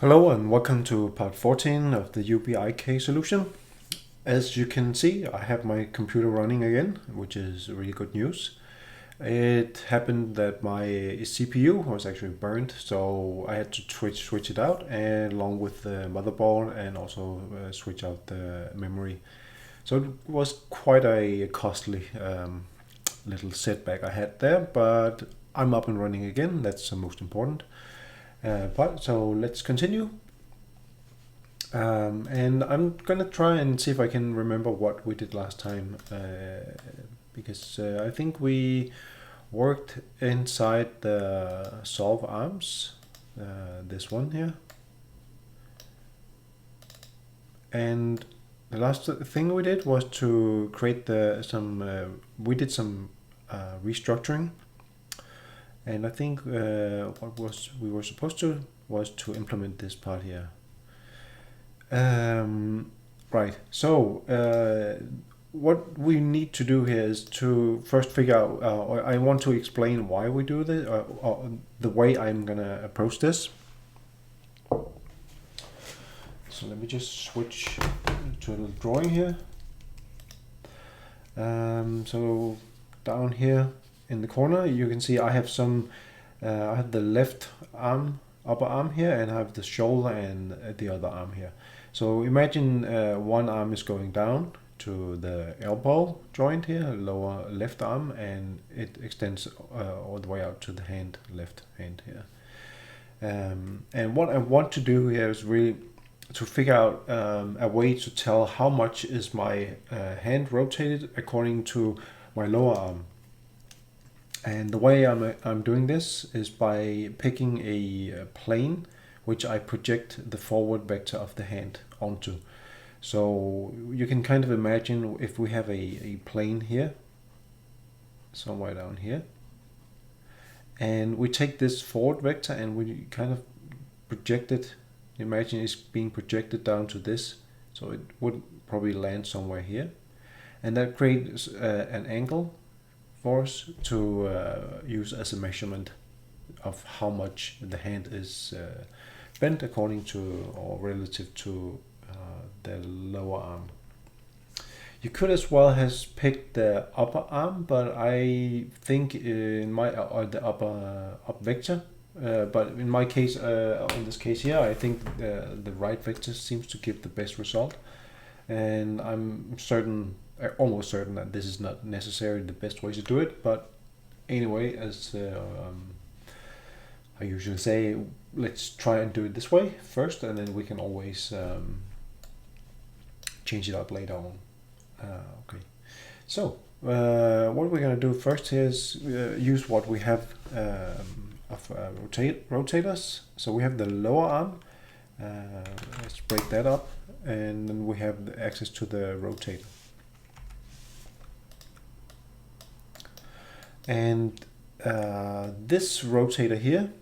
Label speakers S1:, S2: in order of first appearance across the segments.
S1: Hello and welcome to part 14 of the UBIK solution. As you can see, I have my computer running again, which is really good news. It happened that my CPU was actually burnt, so I had to switch it out, and along with the motherboard, and also switch out the memory. So it was quite a costly little setback I had there, but I'm up and running again. That's the most important. So let's continue. And I'm gonna try and see if I can remember what we did last time, because I think we worked inside the solve arms, this one here. And the last thing we did was to create we did some restructuring. And I think what we were supposed to was to implement this part here. Right. So what we need to do here is to first figure out. I want to explain why we do this, or the way I'm gonna approach this. So let me just switch to a little drawing here. So down here in the corner, you can see I have I have the left arm, upper arm here, and I have the shoulder and the other arm here. So imagine one arm is going down to the elbow joint here, lower left arm, and it extends all the way out to the left hand here. And what I want to do here is really to figure out a way to tell how much is my hand rotated according to my lower arm. And the way I'm doing this is by picking a plane which I project the forward vector of the hand onto. So you can kind of imagine if we have a plane here, somewhere down here, and we take this forward vector and we kind of project it. Imagine it's being projected down to this, so it would probably land somewhere here, and that creates an angle for us to use as a measurement of how much the hand is bent according to or relative to the lower arm. You could as well have picked the upper arm, but I think in my the up vector. But in my case, in this case here, I think the right vector seems to give the best result, and I'm almost certain that this is not necessarily the best way to do it. But anyway, as I usually say, let's try and do it this way first, and then we can always change it up later on. Okay, so what we're going to do first is use what we have of rotators. So we have the lower arm. Let's break that up, and then we have the access to the rotator. And this rotator here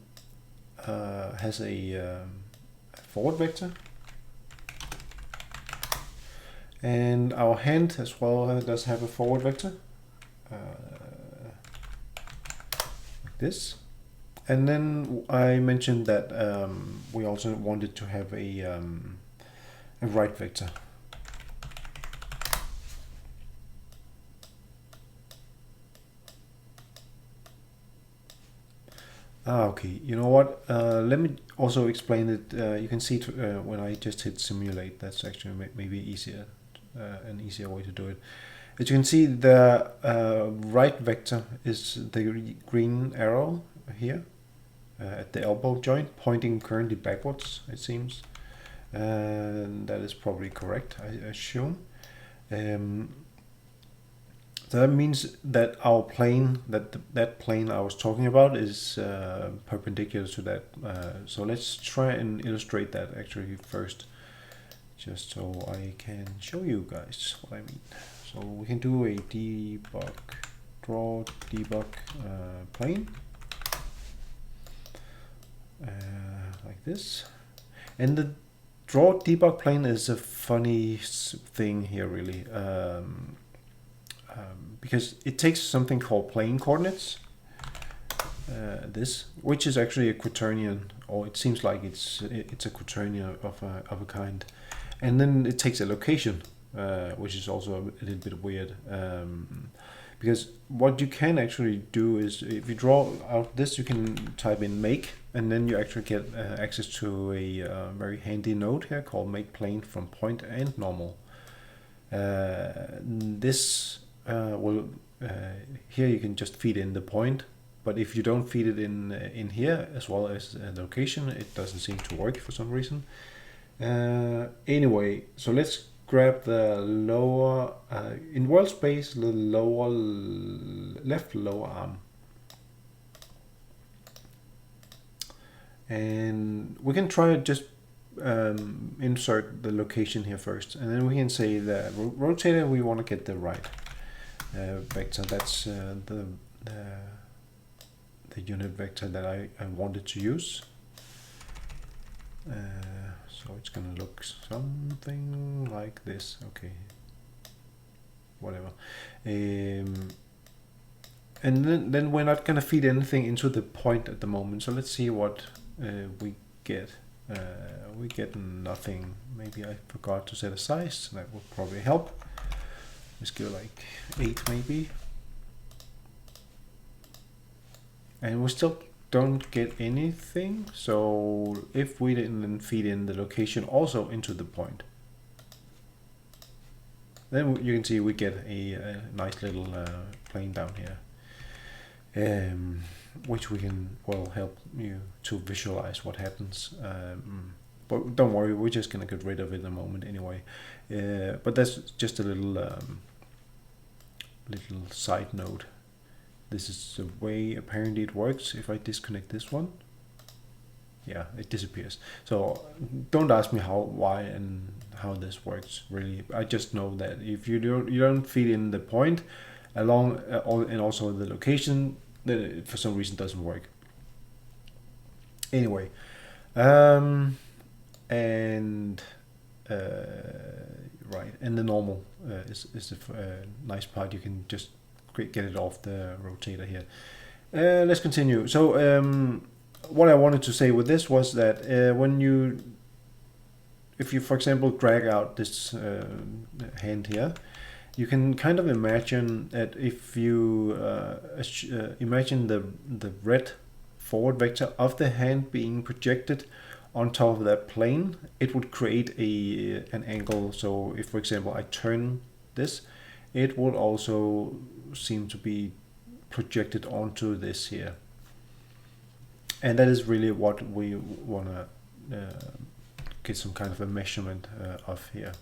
S1: has a forward vector, and our hand as well does have a forward vector, like this. And then I mentioned that we also wanted to have a right vector. Okay, you know what? Let me also explain it. You can see when I just hit simulate, that's actually maybe easier, an easier way to do it. As you can see, the right vector is the green arrow here at the elbow joint, pointing currently backwards, it seems. And that is probably correct, I assume. So that means that our plane, that plane I was talking about, is perpendicular to that. So let's try and illustrate that actually first, just so I can show you guys what I mean. So we can do a draw debug plane, like this. And the draw debug plane is a funny thing here, really. Because it takes something called plane coordinates, which is actually a quaternion or it seems like it's a quaternion of a kind. And then it takes a location, which is also a little bit weird. Because what you can actually do is, if you draw out this, you can type in make, and then you actually get access to a very handy node here called make plane from point and normal. This will here you can just feed in the point, but if you don't feed it in here as well as a location, it doesn't seem to work for some reason. Anyway, so let's grab the lower in world space, the lower left lower arm, and we can try just insert the location here first, and then we can say the rotator, we want to get the right vector. That's the unit vector that I wanted to use. So it's gonna look something like this. Okay, whatever. And then we're not gonna feed anything into the point at the moment. So let's see what we get. We get nothing. Maybe I forgot to set a size. That would probably help. Let's go like 8 maybe. And we still don't get anything. So if we didn't feed in the location also into the point, then you can see we get a nice little plane down here, which we can, well, help you to visualize what happens. But don't worry, we're just gonna get rid of it in a moment anyway. But that's just a little little side note. This is the way apparently it works. If I disconnect this one, yeah, it disappears. So don't ask me why and how this works really. I just know that if you don't feed in the point along and also the location, then it for some reason doesn't work. Anyway, and right, and the normal is the nice part. You can just get it off the rotator here. Let's continue. So what I wanted to say with this was that if you, for example, drag out this hand here, you can kind of imagine that if you imagine the red forward vector of the hand being projected on top of that plane, it would create an angle. So if, for example, I turn this, it would also seem to be projected onto this here. And that is really what we want to get some kind of a measurement of here.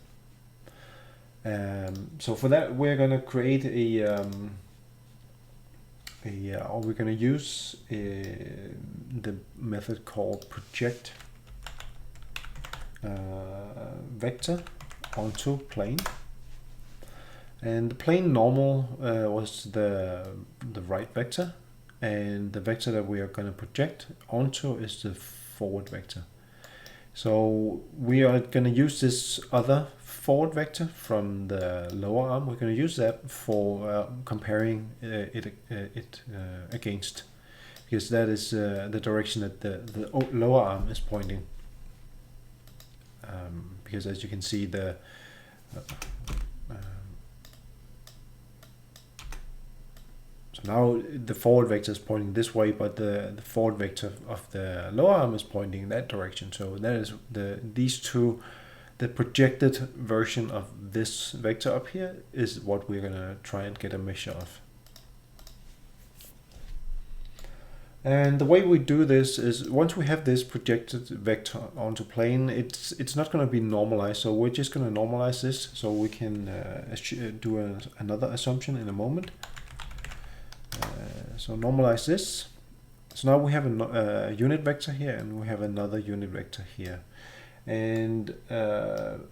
S1: So for that, we're going to create or we're going to use the method called project vector onto plane. And the plane normal was the right vector, and the vector that we are going to project onto is the forward vector. So we are going to use this other forward vector from the lower arm. We're going to use that for comparing it against, because that is the direction that the lower arm is pointing. Because as you can see, the so now the forward vector is pointing this way, but the forward vector of the lower arm is pointing in that direction. So that is these two, the projected version of this vector up here is what we're gonna try and get a measure of. And the way we do this is, once we have this projected vector onto plane, it's not going to be normalized. So we're just going to normalize this so we can do another assumption in a moment. So normalize this. So now we have a unit vector here, and we have another unit vector here. And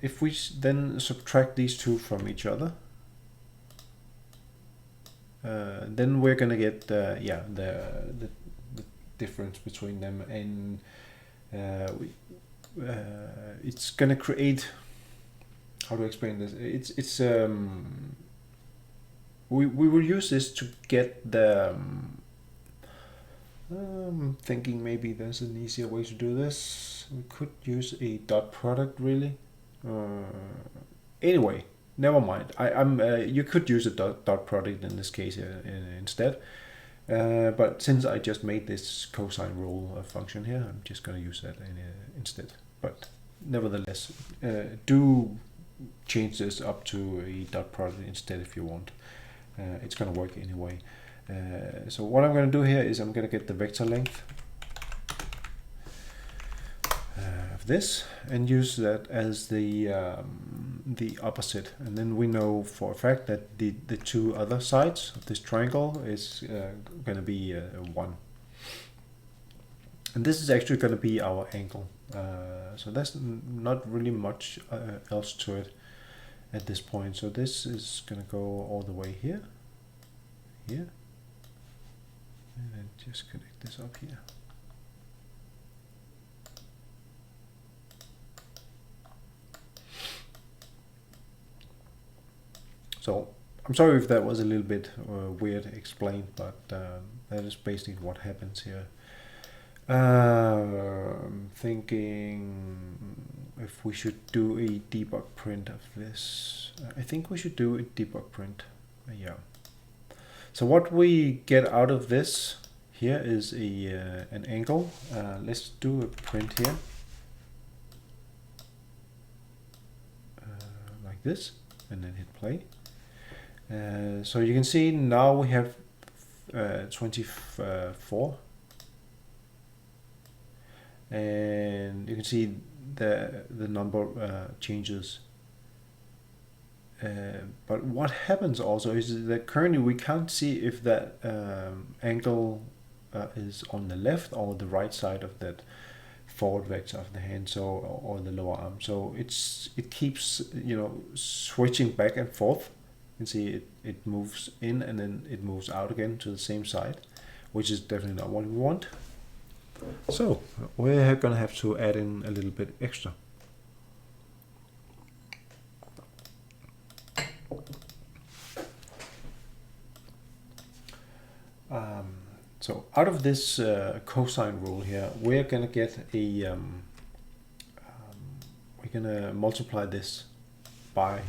S1: if we then subtract these two from each other, then we're going to get the difference between them, and it's going to create, how to explain this, we will use this to get the I'm thinking maybe there's an easier way to do this. We could use a dot product really. Anyway, never mind. You could use a dot product in this case instead. But since I just made this cosine rule function here, I'm just going to use that instead. But nevertheless, do change this up to a dot product instead if you want. It's going to work anyway. So what I'm going to do here is I'm going to get the vector length of this and use that as the opposite, and then we know for a fact that the two other sides of this triangle is going to be 1, and this is actually going to be our angle. So that's not really much else to it at this point. So this is going to go all the way here, and then just connect this up here. So I'm sorry if that was a little bit weird explained, but that is basically what happens here. I'm thinking if we should do a debug print of this. I think we should do a debug print. Yeah. So what we get out of this here is an angle. Let's do a print here, like this, and then hit play. So you can see now we have 24, and you can see the number changes. But what happens also is that currently we can't see if that angle is on the left or the right side of that forward vector of the hand, so or the lower arm. So it keeps switching back and forth. You can see it moves in and then it moves out again to the same side, which is definitely not what we want. So we're gonna have to add in a little bit extra. So out of this cosine rule here, we're gonna get a we're gonna multiply this by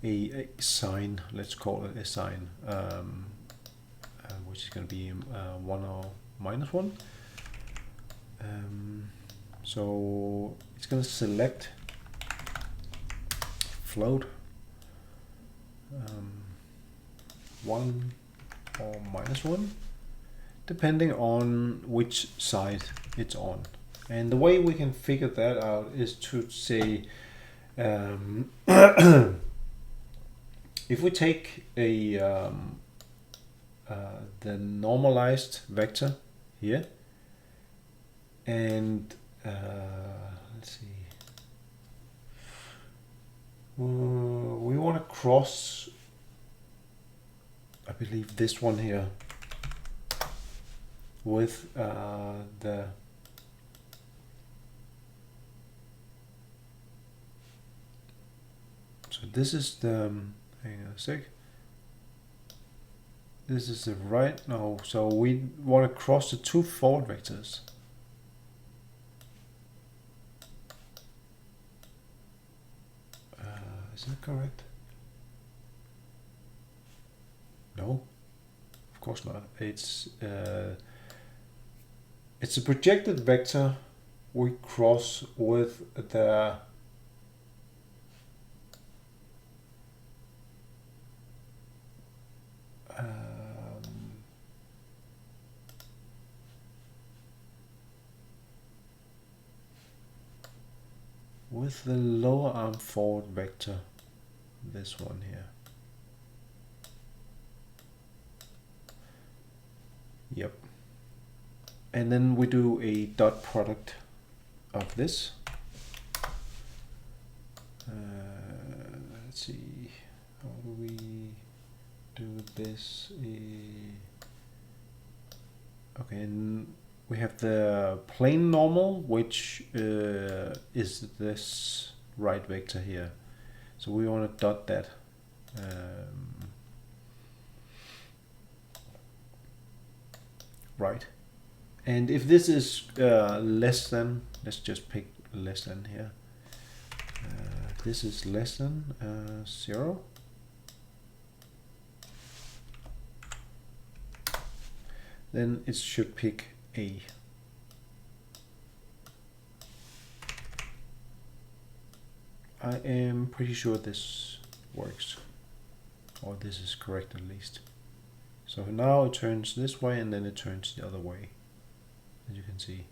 S1: a sine. Let's call it a sine, which is going to be 1 or -1. So it's going to select float 1 or -1, depending on which side it's on. And the way we can figure that out is to say if we take the normalized vector here, and let's see, we want to cross, I believe, this one here with the so this is the hang on a sec. This is the right. No, so we want to cross the two forward vectors. Is that correct? No, of course not. It's a projected vector we cross with the with the lower arm forward vector, this one here. Yep. And then we do a dot product of this. Let's see, how do we do this? Okay, and we have the plane normal, which is this right vector here. So we want to dot that. Right. And if this is less than, let's just pick less than here. This is less than 0. Then it should pick A. I am pretty sure this works, or this is correct at least. So now it turns this way and then it turns the other way, as you can see.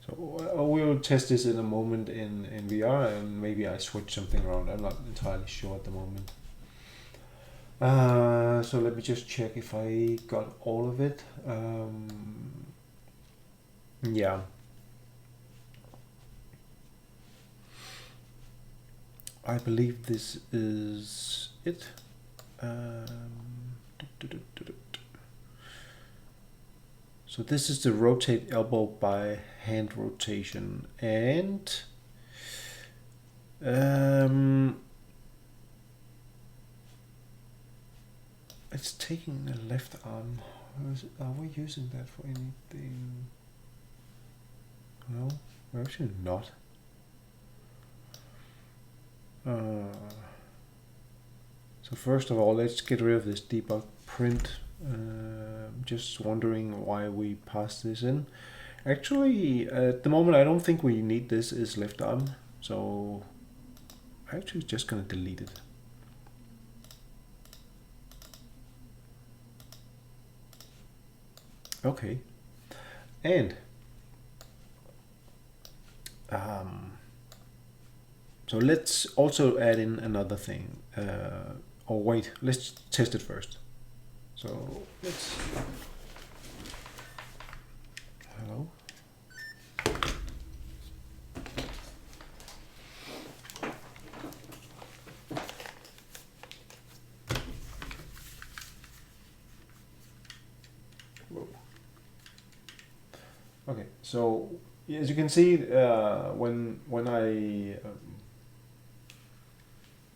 S1: So we'll test this in a moment in VR, and maybe I switch something around. I'm not entirely sure at the moment. So let me just check if I got all of it. Yeah. I believe this is it. So this is the rotate elbow by hand rotation, and it's taking the left arm. Are we using that for anything? No, we're actually not. So first of all, let's get rid of this debug print. Just wondering why we passed this in. Actually, at the moment, I don't think we need this as left arm. So I'm actually just going to delete it. Okay. And so let's also add in another thing. Oh wait, let's test it first. So let's, hello. Whoa. Okay, so as you can see, when I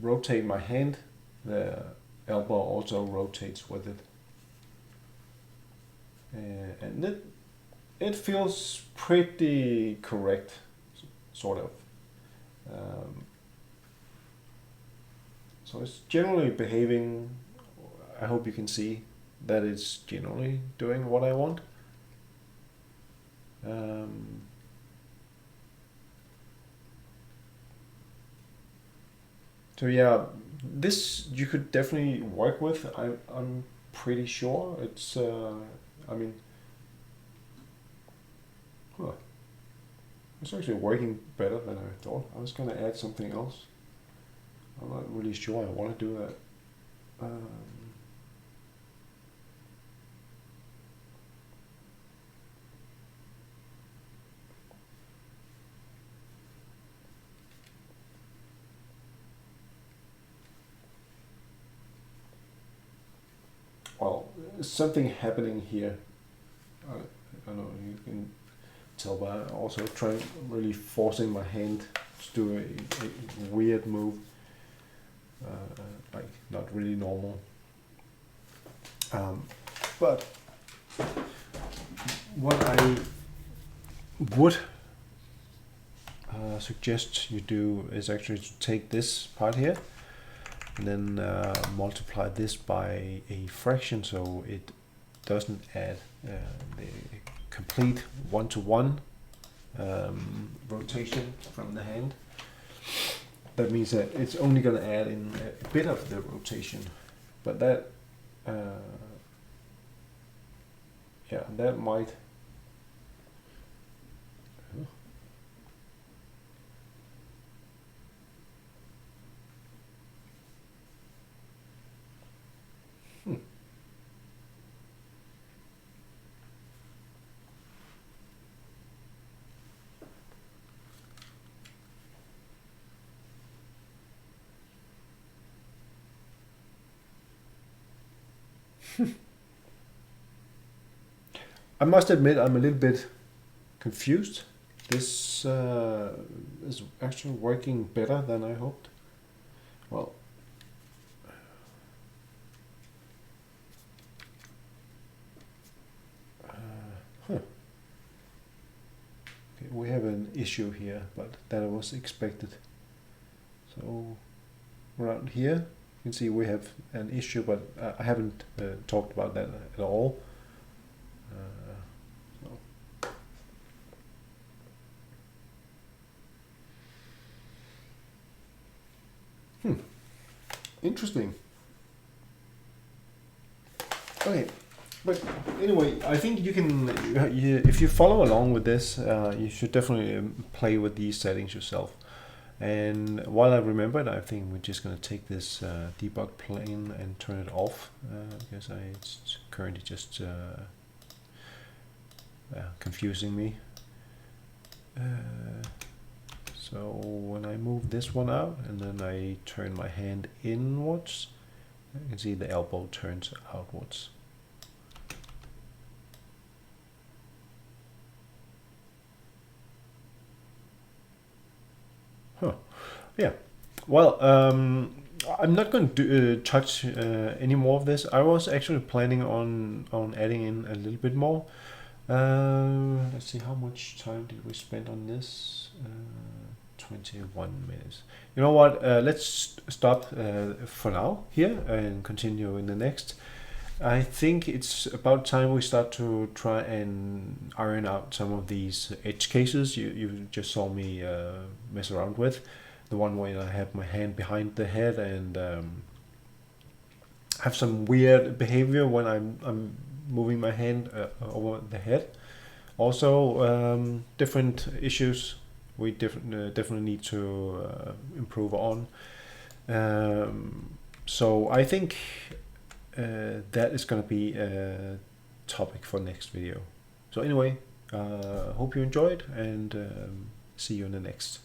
S1: rotate my hand, the elbow also rotates with it, and it feels pretty correct, sort of. So it's generally behaving. I hope you can see that it's generally doing what I want. So yeah, this you could definitely work with. I'm pretty sure it's. I mean, it's actually working better than I thought. I was gonna add something else. I'm not really sure I want to do that. Well, something happening here. I don't know, you can tell by also trying, really forcing my hand to do a weird move. Like not really normal. But what I would suggest you do is actually to take this part here and then multiply this by a fraction so it doesn't add the complete one-to-one rotation from the hand. That means that it's only going to add in a bit of the rotation, but that yeah, that might I must admit I'm a little bit confused. This is actually working better than I hoped. Well, we have an issue here, but that was expected. So around here you can see we have an issue, but I haven't talked about that at all. Interesting. Okay, but anyway, I think you can, if you follow along with this, you should definitely play with these settings yourself. And while I remember it, I think we're just going to take this debug plane and turn it off, because it's currently just confusing me. So when I move this one out and then I turn my hand inwards, you can see the elbow turns outwards. Huh. Yeah. Well, I'm not going to touch any more of this. I was actually planning on adding in a little bit more. Let's see, how much time did we spend on this? 21 minutes. You know what? Let's stop for now here and continue in the next. I think it's about time we start to try and iron out some of these edge cases you just saw me mess around with. The one where I have my hand behind the head and have some weird behavior when I'm moving my hand over the head. Also, different issues we definitely need to improve on. So I think that is going to be a topic for next video. So anyway, hope you enjoyed, and see you in the next.